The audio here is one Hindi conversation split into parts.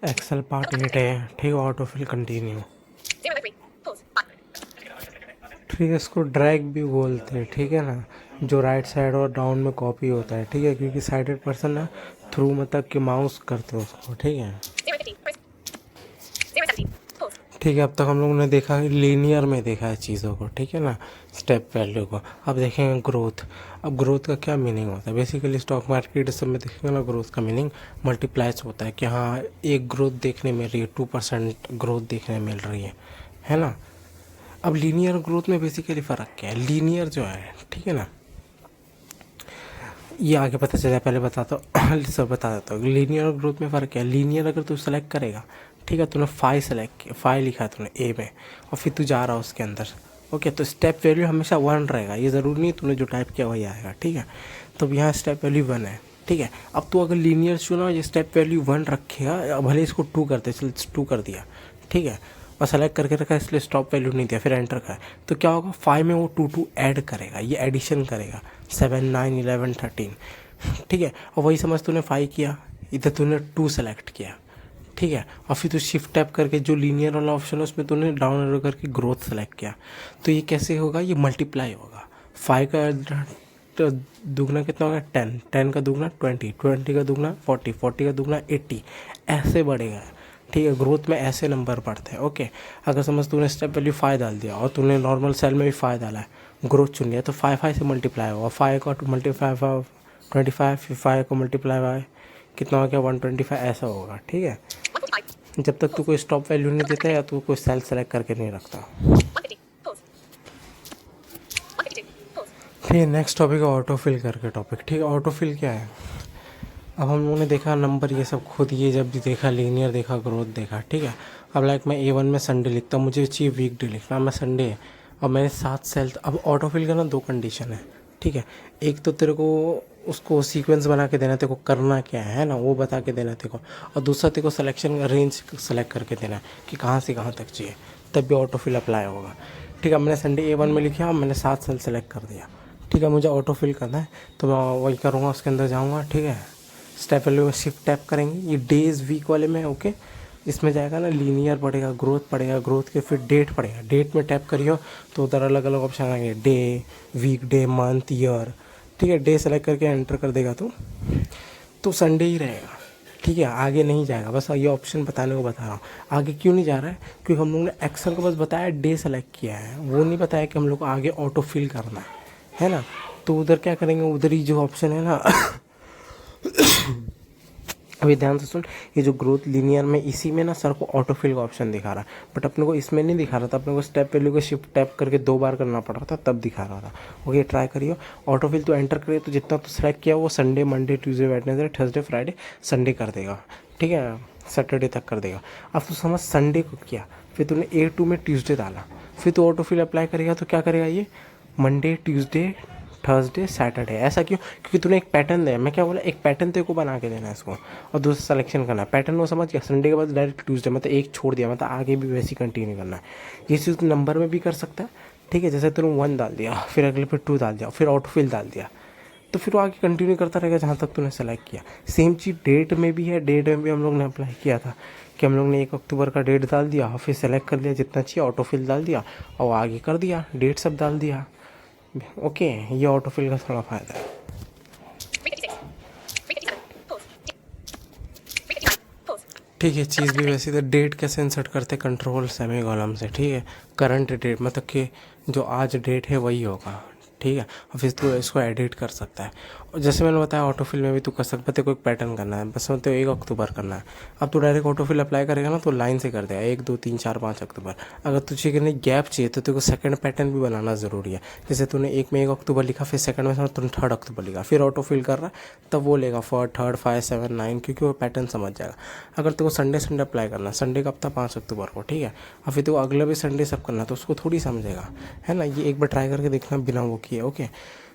एक्सेल पार्ट 8 है, ठीक है। ऑटो फिल कंटिन्यू, ठीक है। इसको ड्रैग भी बोलते हैं, ठीक है ना, जो राइट साइड और डाउन में कॉपी होता है, ठीक है, क्योंकि साइडेड पर्सन ना थ्रू मतलब कि माउस करते हैं उसको, ठीक है। ठीक है, अब तक हम लोगों ने देखा लीनियर में देखा है चीज़ों को, ठीक है ना, स्टेप वैल्यू को। अब देखेंगे ग्रोथ। अब ग्रोथ का क्या मीनिंग होता है? बेसिकली स्टॉक मार्केट सब में देखेंगे ना, ग्रोथ का मीनिंग मल्टीप्लाइज होता है कि हाँ एक ग्रोथ देखने मिल रही है, 2% ग्रोथ देखने मिल रही है ना। अब लीनियर ग्रोथ में बेसिकली फ़र्क क्या है? लीनियर जो है, ठीक है ना, ये आगे पता चला, पहले बताता हूँ सब बता देता हूँ। लीनियर और ग्रोथ में फ़र्क क्या है? लीनियर अगर तू सेलेक्ट करेगा, ठीक है, तूने फाइव सेलेक्ट किया, फाइव लिखा है तूने ए में, और फिर तू जा रहा है उसके अंदर, ओके, तो स्टेप वैल्यू हमेशा 1 रहेगा। ये ज़रूरी नहीं तूने जो टाइप किया वही आएगा, ठीक है। तो यहाँ स्टेप वैल्यू 1 है, ठीक है। अब तू अगर लीनियर चुना, ये स्टेप वैल्यू 1 रखेगा, भले इसको 2 करते, चल 2 कर दिया, ठीक है, और सेलेक्ट करके रखा है, इसलिए स्टॉप वैल्यू नहीं दिया, फिर एंटर का है, तो क्या होगा, 5 में वो 2 ऐड करेगा, ये एडिशन करेगा, 7 9 11 13, ठीक है। और वही समझ तूने 5 किया, इधर तूने 2 सेलेक्ट किया, ठीक है, और फिर तू शिफ्ट टैप करके जो लीनियर वाला ऑप्शन है उसमें तूने डाउन एरो करके ग्रोथ सेलेक्ट किया, तो ये कैसे होगा? ये मल्टीप्लाई होगा। 5 का दुगना कितना होगा? 10, 10 का दुगना 20, 20 का दुगना 40, 40 का दुगना 80, ऐसे बढ़ेगा, ठीक है। ग्रोथ में ऐसे नंबर बढ़ते हैं, ओके। अगर समझ तूने स्टेप वैल्यू 5 डाल दिया और तूने नॉर्मल सेल में भी 5 डाला है, ग्रोथ चुन लिया, तो 5 से मल्टीप्लाई होगा, 5 का मल्टीप्लाई 25, फिर 5 को मल्टीप्लाई बाय कितना हो गया? 125, ऐसा होगा, ठीक है। जब तक तू कोई स्टॉप वैल्यू नहीं देता या तू कोई सेल सेलेक्ट करके नहीं रखता, ठीक है। नेक्स्ट टॉपिक है ऑटो फिल करके टॉपिक, ठीक है। ऑटो फिल क्या है? अब हम लोगों ने देखा नंबर ये सब खुद, ये जब भी देखा लीनियर देखा, ग्रोथ देखा, ठीक है। अब लाइक मैं A1 में संडे लिखता हूँ, मुझे चाहिए वीकडे लिखना, मैं संडे है और मैंने 7 सेल। अब ऑटो फिल करना 2 कंडीशन है, ठीक है। एक तो तेरे को उसको सीक्वेंस बना के देना, तेरे को करना क्या है ना, वो बता के देना तेरे को, और दूसरा तेरे को सिलेक्शन रेंज सेलेक्ट करके देना है कि कहाँ से कहाँ तक चाहिए, तब भी ऑटो फिल अप्लाई होगा, ठीक है। मैंने संडे A1 में लिखा, मैंने 7 सेल सेलेक्ट कर दिया, ठीक है। मुझे ऑटो फिल करना है तो मैं वही करूँगा, उसके अंदर जाऊँगा, ठीक है। स्टेप वैल्यू में शिफ्ट टैप करेंगे, ये डेज वीक वाले में, ओके। इसमें जाएगा ना, लीनियर पड़ेगा, ग्रोथ पड़ेगा, ग्रोथ के फिर डेट पड़ेगा, डेट में टैप करियो तो उधर अलग अलग ऑप्शन आएंगे, day, week day, month, year, ठीक है। डे सेलेक्ट करके एंटर कर देगा तो संडे ही रहेगा, ठीक है, आगे नहीं जाएगा। बस ये ऑप्शन बताने को बता रहा हूँ। आगे क्यों नहीं जा रहा है? क्योंकि हम लोग ने एक्सेल को बस बताया डे सेलेक्ट किया है, वो नहीं बताया कि हम लोग को आगे ऑटो फिल करना है ना। तो उधर क्या करेंगे, उधर ही जो ऑप्शन है ना अभी ध्यान से सुन, ये जो ग्रोथ लीनियर में, इसी में ना सर को ऑटो फिल का ऑप्शन दिखा रहा है, बट अपने को इसमें नहीं दिखा रहा था, अपने को स्टेप वैल्यू को शिफ्ट टैप करके 2 बार करना पड़ रहा था, तब दिखा रहा था। ओके, ट्राई करियो। ऑटो फिल तो एंटर करिए, तो जितना तो सेलेक्ट किया वो Sunday, Monday, Tuesday, Wednesday, Thursday, Friday, Sunday कर देगा, ठीक है, सैटरडे तक कर देगा। अब तो समझ संडे को किया, फिर तूने A2 में ट्यूसडे डाला, फिर तो ऑटो फिल अप्लाई करेगा तो क्या करेगा ये? Monday, Tuesday, Thursday, Saturday. ऐसा क्यों? क्योंकि तूने एक पैटर्न दिया, मैं क्या बोला, एक पैटर्न तेरे को बना के देना है इसको, और दूसरा सिलेक्शन करना है। पैटर्न वो समझ गया, संडे के बाद डायरेक्ट ट्यूसडे, मतलब एक छोड़ दिया, मतलब आगे भी वैसे ही कंटिन्यू करना है। ये चीज़ नंबर में भी कर सकता है, ठीक है। जैसे तूने 1 डाल दिया, फिर अगले पे 2 डाल दिया, फिर ऑटो फिल डाल दिया, तो फिर वो आगे कंटिन्यू करता रहेगा जहाँ तक तूने सेलेक्ट किया। सेम चीज़ डेट में भी है, डेट में भी हम लोग ने अप्लाई किया था कि हम लोग ने 1 अक्टूबर का डेट डाल दिया, फिर सेलेक्ट कर लिया जितना चाहिए, ऑटो फिल डाल दिया और आगे कर दिया, डेट सब डाल दिया, ओके। ये ऑटो फिल का थोड़ा फ़ायदा है, ठीक है। चीज़ भी वैसी तो डेट कैसे इंसर्ट करते, कंट्रोल सेमी कॉलम से, ठीक है। करंट डेट मतलब कि जो आज डेट है वही होगा, ठीक है। और फिर तू इसको एडिट कर सकता है, और जैसे मैंने बताया ऑटो फिल में भी तू कर सकता है। कोई पैटर्न करना है, बस तो 1 अक्टूबर करना है, अब तू डायरेक्ट ऑटो फिल अप्लाई करेगा ना तो लाइन से कर देगा 1 2 3 4 5 अक्टूबर। अगर तुझे कि नहीं गैप चाहिए तो तेरे को सेकंड पैटर्न भी बनाना ज़रूरी है। जैसे तूने एक में 1 अक्टूबर लिखा, फिर सेकंड में समझ तूने 3 अक्टूबर लिखा, फिर ऑटो फिल कर रहा है, तब वो लेगा 4 3 5 7 9, क्योंकि वो पैटर्न समझ जाएगा। अगर तेरे को संडे संडे अप्लाई करना, संडे का हफ्ता 5 अक्टूबर को, ठीक है, और फिर तेरे को अगले भी संडे सब करना, तो उसको थोड़ी समझेगा, है ना। ये एक बार ट्राई करके देखना बिना वो किए, ओके।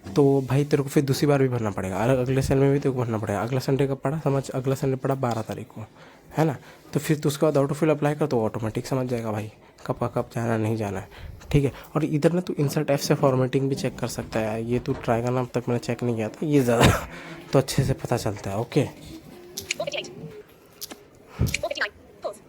तो भाई तेरे को फिर दूसरी बार भी भरना पड़ेगा, और अगले सेल में भी तेरे को भरना पड़ेगा। अगला संडे का पड़ा, समझ अगला संडे पड़ा 12 तारीख को, है ना। तो फिर तो उसके बाद ऑटो फिल अप्लाई कर, तो ऑटोमेटिक समझ जाएगा भाई कब का कब जाना नहीं जाना है, ठीक है। और इधर ना तू इंसर्ट F से फॉर्मेटिंग भी चेक कर सकता है, ये तू ट्राई करना, अब तक मैंने चेक नहीं किया था, ये ज़्यादा तो अच्छे से पता चलता है, ओके।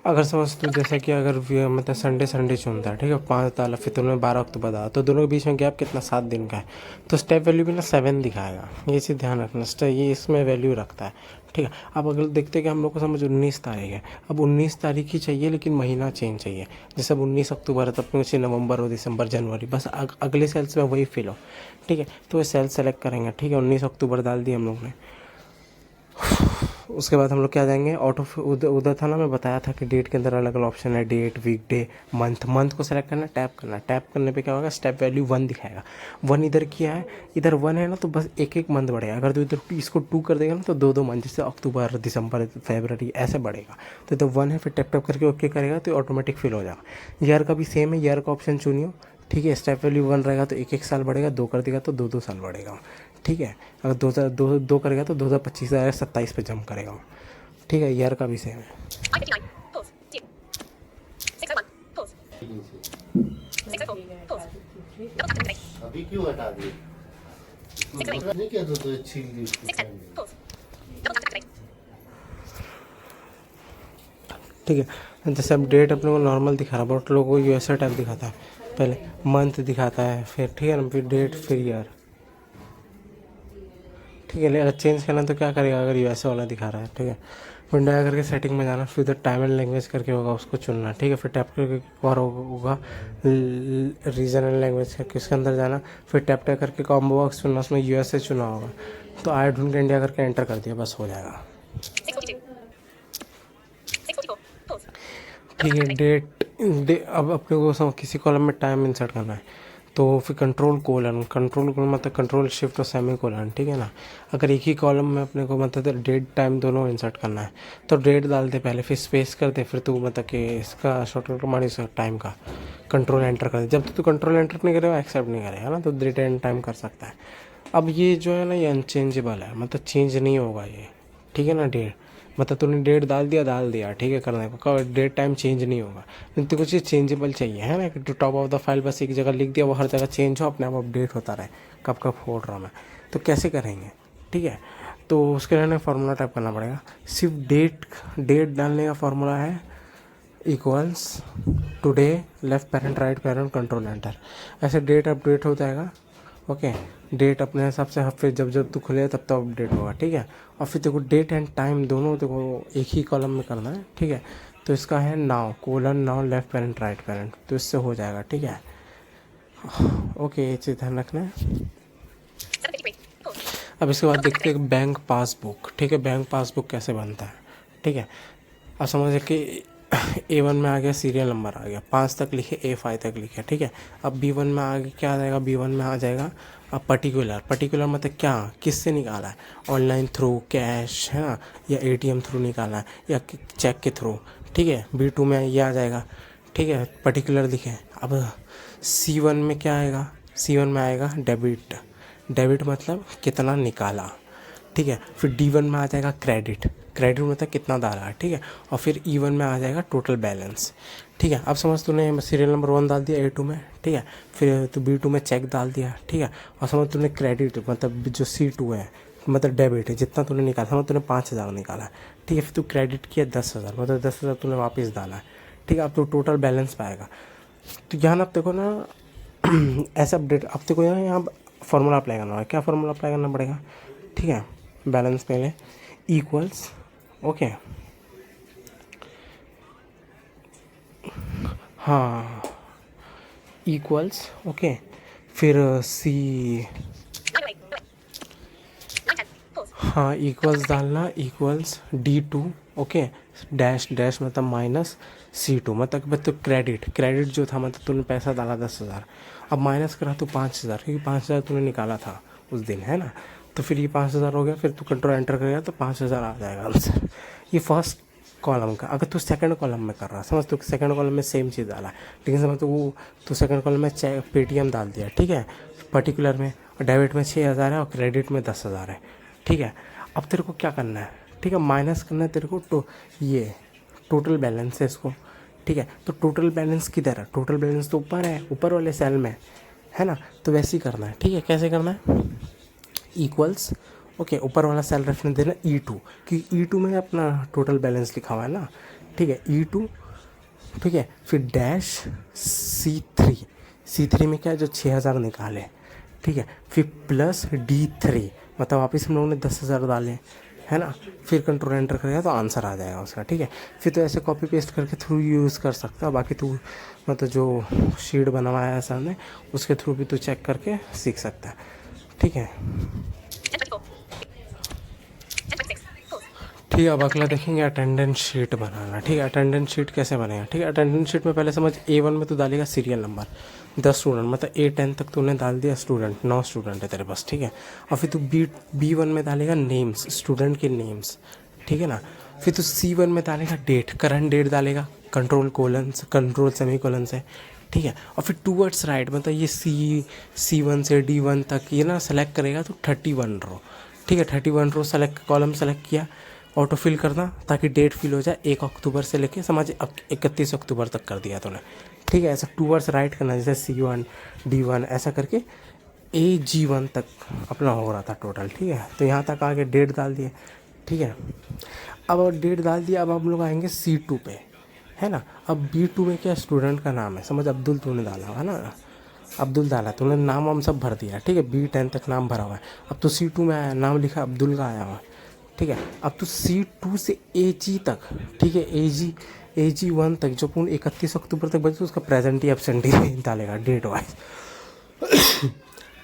अगर समझ तू जैसे कि अगर मतलब संडे चुनता है, ठीक है, 5 डाला, फिर तूने 12 अक्टूबर डाला, तो दोनों के बीच में गैप कितना, 7 दिन का है, तो स्टेप वैल्यू भी ना 7 दिखाएगा। ये चीज़ ध्यान रखना, ये इसमें वैल्यू रखता है, ठीक है। अब अगर देखते हैं कि हम लोग को समझ 19 तारीख है, अब 19 तारीख ही चाहिए लेकिन महीना चेंज चाहिए। जैसे अब 19 अक्टूबर है तो अपने चाहिए नवंबर हो, दिसंबर, जनवरी, बस अगले सेल्स में वही फिल हो, ठीक है। तो वो सेल सेलेक्ट करेंगे, ठीक है, 19 अक्टूबर डाल दिया हम लोग ने। उसके बाद हम लोग क्या जाएंगे, ऑटो उधर था ना, मैं बताया था कि डेट के अंदर अलग अलग ऑप्शन है, डेट, वीकडे, मंथ को सेलेक्ट करना, टैप करना, टैप करने पे क्या होगा, स्टेप वैल्यू 1 दिखाएगा। 1 इधर किया है, इधर 1 है ना, तो बस एक एक मंथ बढ़ेगा। अगर तो इधर इसको 2 कर देगा ना तो 2 मंथ, जैसे अक्टूबर, दिसंबर, फरवरी ऐसे बढ़ेगा। तो इधर 1 है, फिर टैप टैप करके ओके करेगा तो ऑटोमेटिक फिल हो जाएगा। ईयर का भी सेम है, ईयर का ऑप्शन चुनियो, ठीक है। स्टेप वैल्यू 1 रहेगा तो एक साल बढ़ेगा, 2 कर देगा तो 2 साल बढ़ेगा, ठीक है। अगर 2 करेगा तो 2025 27 पे जंप करेगा, ठीक है। ईयर का भी सेम है। अभी क्यों हटा दिए? नहीं किया तो छील दी। ठीक है, जैसे अब डेट अपने को नॉर्मल दिखा रहा है, बहुत लोगों को यूएसए टाइप दिखाता है, पहले मंथ दिखाता है, फिर ठीक है ना, फिर डेट, फिर ईयर, ठीक है। अगर चेंज करना तो क्या करेगा, अगर यूएसए वाला दिखा रहा है, ठीक है, विंडो आ करके सेटिंग में जाना, फिर उधर टाइम एंड लैंग्वेज करके होगा, उसको चुनना, ठीक है। फिर टैप करके एक बार होगा रीजन एंड लैंग्वेज करके उसके अंदर जाना, फिर टैप टैप करके कॉम्बो बॉक्स चुनना, उसमें यूएसए चुना होगा, तो आई ढूंढ के इंडिया करके एंटर कर दिया, बस हो जाएगा, ठीक है। अब अपने को किसी कॉलम में टाइम इंसर्ट करना है, तो फिर कंट्रोल कोलन मतलब कंट्रोल शिफ्ट और सेमी कोलन, ठीक है ना। अगर एक ही कॉलम में अपने को मतलब डेट टाइम दोनों इंसर्ट करना है तो डेट डाल दे पहले, फिर स्पेस कर दे, फिर तू मतलब कि इसका शॉर्टकट मार इस टाइम का कंट्रोल एंटर कर दे। जब तक तू कंट्रोल एंटर नहीं करेगा एक्सेप्ट नहीं करेगा ना, तो डेट एंड टाइम कर सकता है। अब ये जो है ना, ये अनचेंजेबल है, मतलब चेंज नहीं होगा ये, ठीक है ना। डेट मतलब तूने डेट डाल दिया, ठीक है, करने को डेट टाइम चेंज नहीं होगा, लेकिन तो कुछ चीज़ चेंजेबल चाहिए, है ना, कि टॉप ऑफ द फाइल बस एक जगह लिख दिया, वो हर जगह चेंज हो, अपने आप अपडेट होता रहे, कब कब फोड़ रहा मैं, तो कैसे करेंगे, ठीक है। तो उसके लिए फार्मूला टाइप करना पड़ेगा, सिर्फ डेट डालने का फार्मूला है equals today, left parent, right parent, control enter, ऐसे डेट अपडेट हो जाएगा, ओके। डेट अपने हिसाब से फिर जब तू खुले तब तक अपडेट होगा, ठीक है। और फिर देखो डेट एंड टाइम दोनों देखो एक ही कॉलम में करना है, ठीक है। तो इसका है now colon now left parent right parent, तो इससे हो जाएगा, ठीक है, ओके। ये चीज़ ध्यान रखना है। अब इसके बाद देखते हैं बैंक पासबुक, ठीक है। बैंक पासबुक कैसे बनता है, ठीक है। अब समझे कि A1 में आ गया, सीरियल नंबर आ गया, 5 तक लिखे, A5 तक लिखे, ठीक है। अब B1 में आगे क्या आ जाएगा, B1 में आ जाएगा अब पर्टिकुलर मतलब क्या, किससे निकाला है, ऑनलाइन थ्रू, कैश है ना, या ATM थ्रू निकाला है, या चेक के थ्रू, ठीक है। B2 में ये आ जाएगा, ठीक है, पर्टिकुलर लिखे। अब C1 में क्या आएगा, C1 में आएगा डेबिट मतलब कितना निकाला, ठीक है। फिर D1 में आ जाएगा क्रेडिट मतलब कितना डाला है, ठीक है। और फिर E1 में आ जाएगा टोटल बैलेंस, ठीक है। अब समझ तूने सीरियल नंबर 1 डाल दिया A2 में, ठीक है, फिर तो B2 में चेक डाल दिया, ठीक है। और समझ तूने क्रेडिट मतलब जो C2 है मतलब डेबिट है, जितना तूने निकाला, समझ तूने 5,000 निकाला, ठीक है। फिर तू क्रेडिट किया 10,000, मतलब 10,000 तूने वापस डाला है, ठीक है। अब तो टोटल बैलेंस पाएगा। तो यहाँ अब देखो ना ऐसा अपडेट, अब देखो यहाँ फार्मूला अप्लाई करना है, क्या फार्मूला अप्लाई करना पड़ेगा, ठीक है। बैलेंस पहले इक्वल्स, ओके, हाँ इक्वल्स, ओके, फिर C, हाँ इक्वल्स डालना, इक्वल्स D2, ओके, डैश मतलब माइनस C2 मतलब तो क्रेडिट जो था, मतलब तूने पैसा डाला 10,000, अब माइनस करा तो 5,000, क्योंकि 5,000 तूने निकाला था उस दिन, है ना। तो फिर ये 5,000 हो गया, फिर तू कंट्रोल एंटर करेगा तो 5,000 आ जाएगा आंसर। ये फर्स्ट कॉलम का। अगर तू सेकंड कॉलम में कर रहा, समझ तू सेकंड कॉलम में सेम चीज़ डाला, लेकिन समझ तो सेकंड कॉलम में पेटीएम डाल दिया, ठीक है, पर्टिकुलर में, और डेबिट में 6,000 है और क्रेडिट में 10,000 है, ठीक है। अब तेरे को क्या करना है, ठीक है, माइनस करना है तेरे को, ये टोटल बैलेंस है इसको, ठीक है। तो टोटल बैलेंस किधर है, टोटल बैलेंस तो ऊपर है, ऊपर वाले सेल में है ना, तो वैसे ही करना है, ठीक है। कैसे करना है, इक्वल्स, ओके, ऊपर वाला सेल रेफरेंस देना E2, कि E2 में अपना टोटल बैलेंस लिखा हुआ है ना, ठीक है, E2, ठीक है। फिर डैश C3 में क्या है, जो 6,000 निकाले, ठीक है। फिर प्लस D3, मतलब वापस हम लोगों ने 10,000 डाले, है ना। फिर कंट्रोल एंटर करेगा तो आंसर आ जाएगा उसका, ठीक है। फिर तो ऐसे कॉपी पेस्ट करके थ्रू यूज़ कर सकता है, बाकी तू मतलब जो शीट बनवाया है सर ने उसके थ्रू भी तू चेक करके सीख सकता है, ठीक है। ठीक है, अब अगला देखेंगे अटेंडेंस शीट बनाना, ठीक है। अटेंडेंस शीट कैसे बनेगा, ठीक है। अटेंडेंस शीट में पहले समझ A1 में तो डालेगा सीरियल नंबर 10 स्टूडेंट, मतलब A10 तक तूने डाल दिया स्टूडेंट, 9 स्टूडेंट है तेरे पास, ठीक है। और फिर तू B1 में डालेगा नेम्स, स्टूडेंट के नेम्स, ठीक है ना। फिर तू C1 में डालेगा डेट, करंट डेट डालेगा, कंट्रोल सेमी कोलन से, ठीक है। और फिर टूवर्ड्स राइट मतलब ये C1 से D1 तक ये ना सेलेक्ट करेगा तो 31 रो, ठीक है। 31 रो सेलेक्ट, कॉलम सेलेक्ट किया, ऑटो फिल करना ताकि डेट फिल हो जाए 1 अक्टूबर से लेके समझ 31 अक्टूबर तक कर दिया तूने, ठीक है। ऐसा टूवर्ड्स राइट करना, जैसे C1 D1 ऐसा करके AG1 तक अपना हो रहा था टोटल, ठीक है। तो यहाँ तक आके डेट डाल दिए, ठीक है। अब डेट डाल दिया, अब हम लोग आएंगे C2 पे, है ना। अब B2 में क्या स्टूडेंट का नाम है, समझ अब्दुल तूने डाला है ना, अब्दुल डाला तूने, नाम हम सब भर दिया, ठीक है। B10 तक नाम भरा हुआ है। अब तो C2 में आया, नाम लिखा अब्दुल का आया हुआ, ठीक है। अब तो C2 से AG तक, ठीक है, AG1 तक जो पूर्ण 31 अक्टूबर तक बचे उसका प्रेजेंटी एब्सेंटी डालेगा डेट वाइज।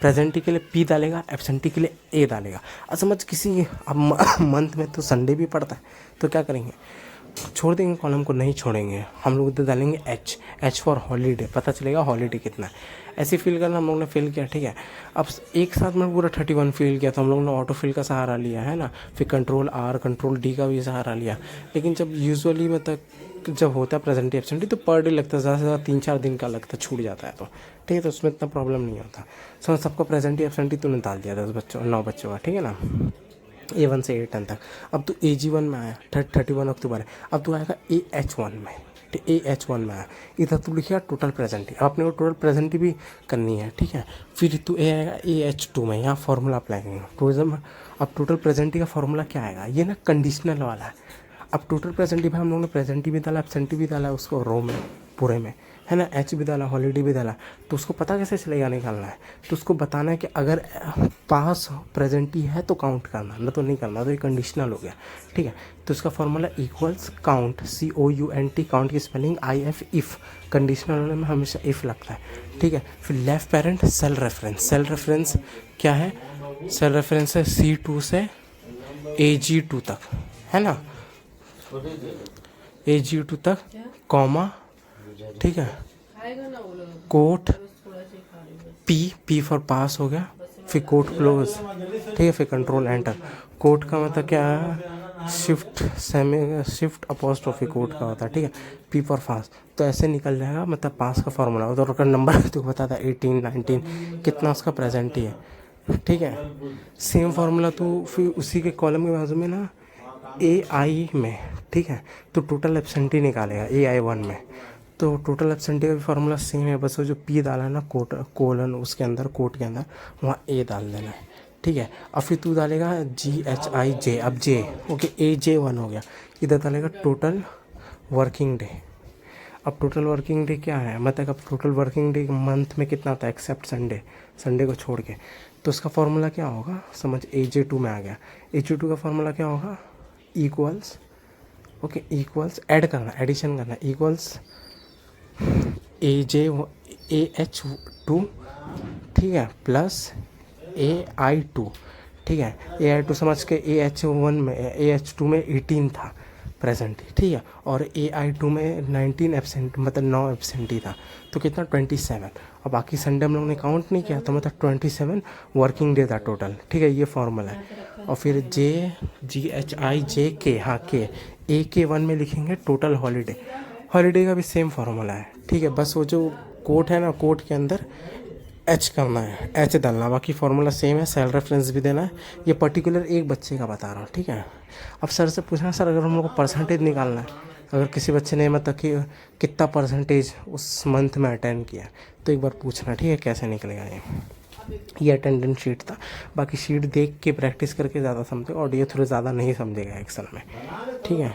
प्रेजेंटी के लिए P डालेगा, एब्सेंटी के लिए A डालेगा। अब समझ किसी अब मंथ में तो संडे भी पड़ता है, तो क्या करेंगे, छोड़ देंगे कॉलम को, नहीं छोड़ेंगे हम लोग, तो डालेंगे H फॉर हॉलीडे, पता चलेगा हॉलीडे कितना है। ऐसे फिल करना हम लोग ने फिल किया, ठीक है। अब एक साथ में पूरा 31 फिल किया तो हम लोग ने ऑटो फिल का सहारा लिया, है ना। फिर कंट्रोल R कंट्रोल D का भी सहारा लिया। लेकिन जब यूजुअली मतलब जब होता है प्रेजेंटी एब्सेंटी तो पर डे लगता है, ज़्यादा से ज़्यादा 3-4 दिन का लगता है, छूट जाता है तो, ठीक है। तो उसमें इतना प्रॉब्लम नहीं होता। समझ सबका प्रेजेंटी एब्सेंटी तूने डाल दिया 9 बच्चों का, ठीक है ना, A1 से A10 तक। अब तो AG1 में आया, 31 अक्टूबर है। अब तो आएगा AH1 में, AH1 में आया, इधर तू लिखिएगा टोटल प्रेजेंटी। अब अपने को टोटल प्रेजेंटी भी करनी है, ठीक है। फिर तू आएगा AH2 में, यहाँ फार्मूला अप्लाई करेंगे टूरिज्म। अब टोटल प्रेजेंटी का फार्मूला क्या आएगा, ये ना कंडीशनल वाला है। अब टोटल प्रेजेंटी में हम लोगों ने प्रेजेंटी भी डाला, एब्सेंटी भी डाला उसको रो में पूरे में, है ना। H भी डाला, हॉलीडे भी डाला, तो उसको पता कैसे चलेगा निकालना है, तो उसको बताना है कि अगर पास प्रेजेंटी है तो काउंट करना, ना तो नहीं करना, तो ये कंडीशनल हो गया, ठीक है। तो इसका formula equals count, COUNT, count की स्पेलिंग IF, इफ़, कंडीशनल में हमेशा इफ़ लगता है, ठीक है। फिर लेफ्ट पेरेंट सेल रेफरेंस क्या है, सेल रेफरेंस है C2 से AG2 तक, है ना, AG2 तक, कॉमा, ठीक है, कोट P फॉर पास हो गया, फिर कोट क्लोज, ठीक है। फिर कंट्रोल एंटर, कोट का मतलब क्या है, शिफ्ट अपोस्ट्रोफी कोट का होता है, ठीक है। P फॉर पास, तो ऐसे निकल जाएगा, मतलब पास का फॉर्मूला होता है, और नंबर तो बता था 18 19 कितना उसका प्रेजेंट ही है, ठीक है। सेम फार्मूला तो फिर उसी के कॉलम के बाजू में ना AI में, ठीक है, तो टोटल एब्सेंटी निकालेगा AI1 में। तो टोटल एब्सेंटी का भी फार्मूला सेम है, बस वो जो P डाला है ना कोलन उसके अंदर, कोट के अंदर वहाँ A डाल देना है, ठीक है। और फिर तू डालेगा GHIJ, अब J, ओके, AJ1 हो गया। इधर डालेगा टोटल वर्किंग डे। अब टोटल वर्किंग डे क्या है, मतलब अब टोटल वर्किंग डे मंथ में कितना होता है एक्सेप्ट संडे को छोड़ के, तो उसका फार्मूला क्या होगा, समझ AJ2 में आ गया। AJ2 का फार्मूला क्या होगा, इक्वल्स, ओके, इक्वल्स ऐड करना, एडिशन करना, इक्वल्स AH2, ठीक है, प्लस AI2, ठीक है। AI2 समझ के AH2 में 18 था प्रेजेंट, ठीक है, और AI2 में 19 एब्सेंट, मतलब 9 एब्सेंटी था, तो कितना 27। और बाकी संडे हम लोगों ने काउंट नहीं किया, तो मतलब 27 वर्किंग डे था टोटल, ठीक है। ये फॉर्मूला है। और फिर GHIJK, हाँ K, AK1 में लिखेंगे टोटल हॉलीडे का भी सेम फार्मूला है, ठीक है। बस वो जो कोट है ना, कोट के अंदर H करना है, H डालना, बाकी फार्मूला सेम है, सेल रेफरेंस भी देना है। ये पर्टिकुलर एक बच्चे का बता रहा हूँ, ठीक है। अब सर से पूछना, सर अगर हम लोग को परसेंटेज निकालना है, अगर किसी बच्चे ने मतलब कि कितना परसेंटेज उस मंथ में अटेंड किया, तो एक बार पूछना, ठीक है, कैसे निकलेगा ये। ये अटेंडेंस शीट था। बाकी शीट देख के प्रैक्टिस करके ज़्यादा समझे, ऑडियो थ्रू ज़्यादा नहीं समझेगा एक्सेल में, ठीक है।